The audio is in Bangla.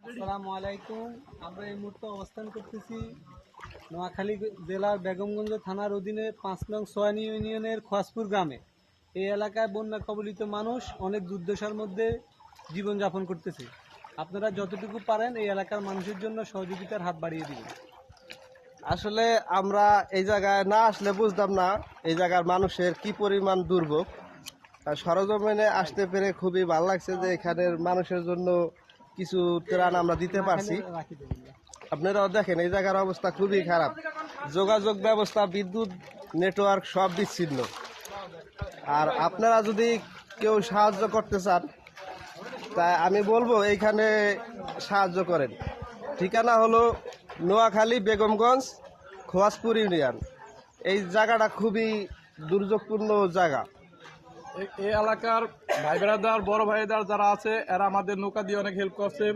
আসসালামু আলাইকুম। আমরা এই মুহূর্তে অবস্থান করতেছি নোয়াখালী জেলার বেগমগঞ্জ থানার অধীনে ৫ নং সোয়ানি ইউনিয়নের খোয়াজপুর গ্রামে। এই এলাকায় বন্যা কবলিত মানুষ অনেক দুর্দশার মধ্যে জীবনযাপন করতেছে। আপনারা যতটুকু পারেন এই এলাকার মানুষের জন্য সহযোগিতার হাত বাড়িয়ে দিবেন। আসলে আমরা এই জায়গায় না আসলে বুঝতাম না এই জায়গার মানুষের কি পরিমাণ দুর্ভোগ। আর সরজমিনে আসতে পেরে খুবই ভালো লাগছে যে এখানের মানুষের জন্য কিছু ত্রাণ আমরা দিতে পারছি। রাখি দেবেন। আপনারাও দেখেন এই জায়গার অবস্থা খুবই খারাপ, যোগাযোগ ব্যবস্থা, বিদ্যুৎ, নেটওয়ার্ক সব বিচ্ছিন্ন। আর আপনারা যদি কেউ সাহায্য করতে চান তাই আমি বলবো এইখানে সাহায্য করেন। ঠিকানা হলো নোয়াখালী বেগমগঞ্জ খোয়াজপুর ইউনিয়ন। এই জায়গাটা খুবই দুর্যোগপূর্ণ জায়গা। এই এলাকার ভাই বেড়াদার বড় ভাইদার যারা আছে এরা আমাদের নৌকা দিয়ে অনেক হেল্প করছে।